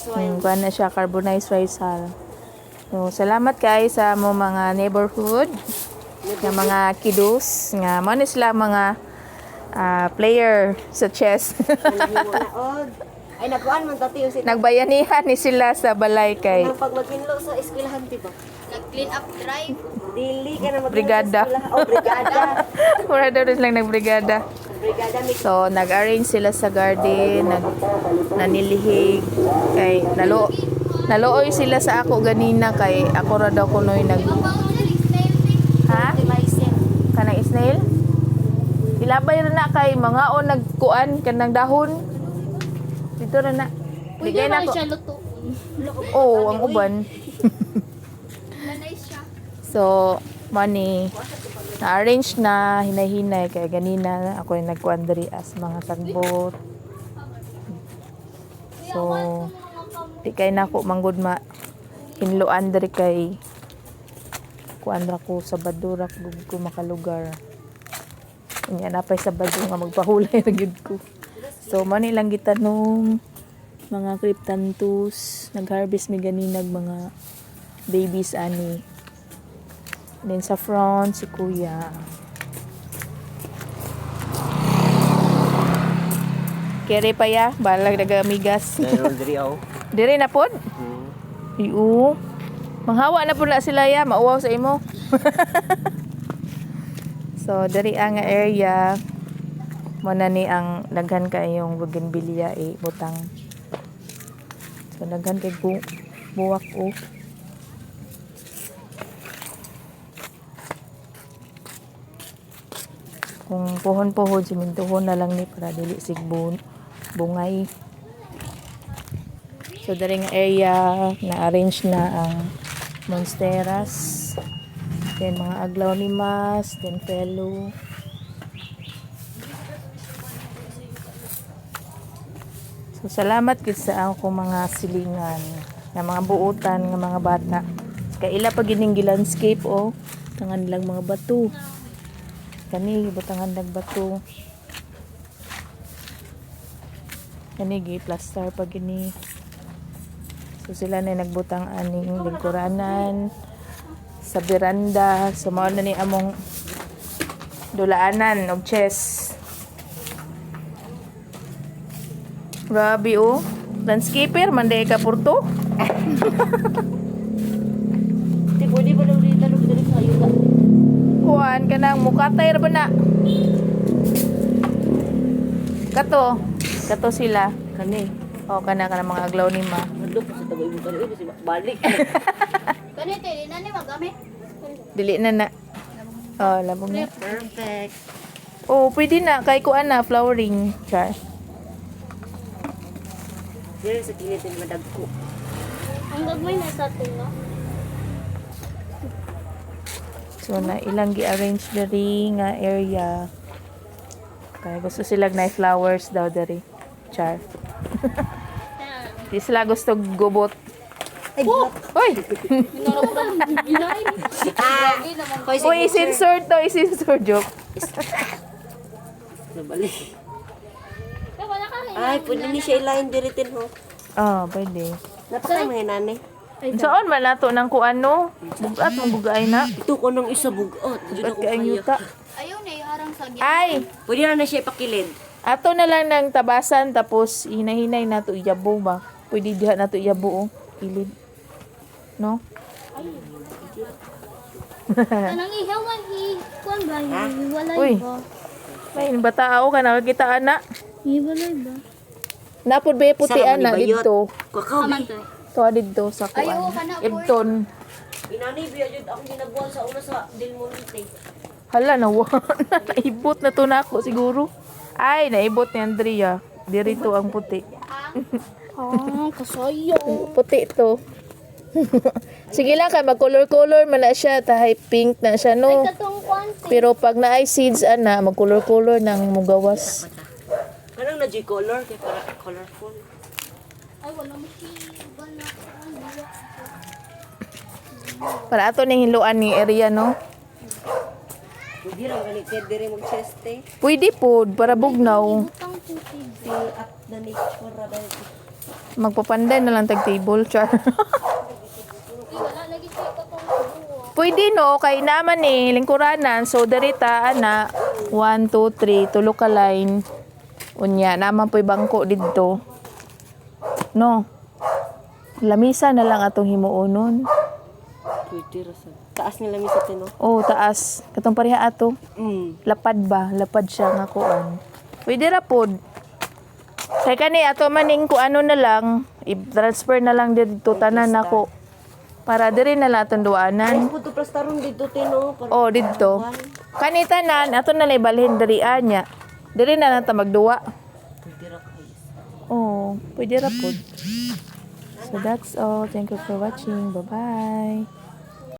Kuha na siya, carbonized rice hull. So, salamat kay sa mo mga neighborhood, nga mga kiddos, nga mo na sila mga player sa chess. Ay, nakuan man tati yung sila. Nagbayanihan ni sila sa balay kay Pag magpinlo sa eskwelahan, diba? Nag-clean up drive. Dili ka na magpinlo Brigada. sa eskwelahan. Oh, brigada. Mura daw rin lang nagbrigada. Brigada mix. So, nag-arrange sila sa garden, nanilihig, kay nalooy sila sa ako ganina kay ako ra daw kunoy nag ha? Kanang snail? Ilabay ra na kay mga o nagkuan kanang dahon. Dito ra na. Bigay na ko. siya luto. Oo, ang uban. Nanay siya. So, money na-arrange na, hinay-hinay kaya ganina ako yung nagkuan diri as mga sagbot. So, di kay nako manggod ma hinluan diri kay kuan ra ko sa badura ko makalugar. Unya napay sa bado nga magpahulay ra gyud ko. So, mo ni lang gitanong mga cryptanthus, nag-harvest mi ganinag mga babies ani. Then sa front, si Kuya. Kere pa ya, balag nagamigas. Meron diri ako. Dire na pod? Iyo. Manghawa na po na sila ya, mauwaw sa imo. So, dari ang area, muna ni ang daghan kayong bougainvillea butang. So, daghan kay buwak o. Kung pohon-pohon, simintuhon na lang ni para dili sigbon bungay. So, daring area na-arrange na ang monsteras. Then, mga aglaonimas, then fellow. So, salamat gid sa ako mga silingan, na mga buutan, ng mga bata. Kaya ila pa gining landscape o, tangan lang mga bato. Kani butangan nagbato. Kani gi plaster pag gini. So sila na nagbutang aning lingkuranan sa beranda. So mao na ni among dulaanan og chess. Grabe oh. Landscaper man day ka purto. Di pwede ba daw dito dali sa ayuda? Kuan kanang mukatay ra ba na? Kato sila. Kani. O kanang mga aglaw ni ma. Adto pa sa taboy mo kani kasi balik. Ganito, di na ni magamit. Dili na na. Oh, labog na. Perfect. Oh, pwede na kay kuan na flowering char. Dili sa kilid ni madagko. Ang gagawin na sa tunga. So na ilang gi-arrange diri nga area. Kaya gusto sila na flowers daw diri. Char. Di sila gusto gubot. Ay, Hoy! Hoy, Uy, isensor to, isensor joke. Nabalik. Wala ka rin. Ay, pwede ni siya ilahin diritin ho. Oh, pwede. Napakay mga nanay. Saan man nato ng kuano? Bugat mong bugay na. Ito ko nang isa bugot. Bugat ka ang yuta. Ayaw na iharang sa gyan. Ay! Pwede na siya ipakilid. Ato na lang ng tabasan tapos hinahinay na to iyabo ba? Pwede diha na to iyabo ilid. No? Anang ihawan kuan ba? Hiwalay Uy. ba? May batao ka na kita ana. Hiwalay ba? Napod ba puti Sarap ana ni bayot. didto. Kakaw. Aman to. To didto sa Ayaw, kuan. kana, boy. Ibton. Inani biya jud akong ginabuhan sa una sa Del Monte. Hala na naibot na to nako siguro. Ay, naibot ni Andrea. Dirito ang puti. Kasayo. Puti to. Sige lang kay mag-color-color man na siya tahay pink na siya no. Katong kuan. Pero pag naay seeds ana mag-color-color nang mugawas. Kanang na color kay para colorful. Ay, wala mo si Bala. Para ato ning hiluan ni area no. Pwede ra ganit dire mo cheste. Pwede po para bugnaw. Utang puti. Feel up the nature ra dahil. Magpapanday na lang tag table, char. Wala lagi siya katong buo. Pwede no, kay naman lingkuranan. So, darita, ana, 1, 2, 3, tulo ka line. Unya, naman po'y bangko dito. No. Lamisa na lang atong himuonon. Pwede rasa. Taas nila mi sa tino. Oh, taas. Katong pareha ato. Lapad ba? Lapad siya nga kuan. Pwede ra pod. Kay kani ato maning ku ano na lang, i-transfer na lang dito tanan nako. Para diri na lang atong duanan. Puto plastaron dito tino. Oh, dito. Kani tanan ato na lang ibalhin diri anya. Diri na lang ta magduwa. Pwede ra guys. Oh, pwede ra pod. So that's all. Thank you for watching. Bye-bye.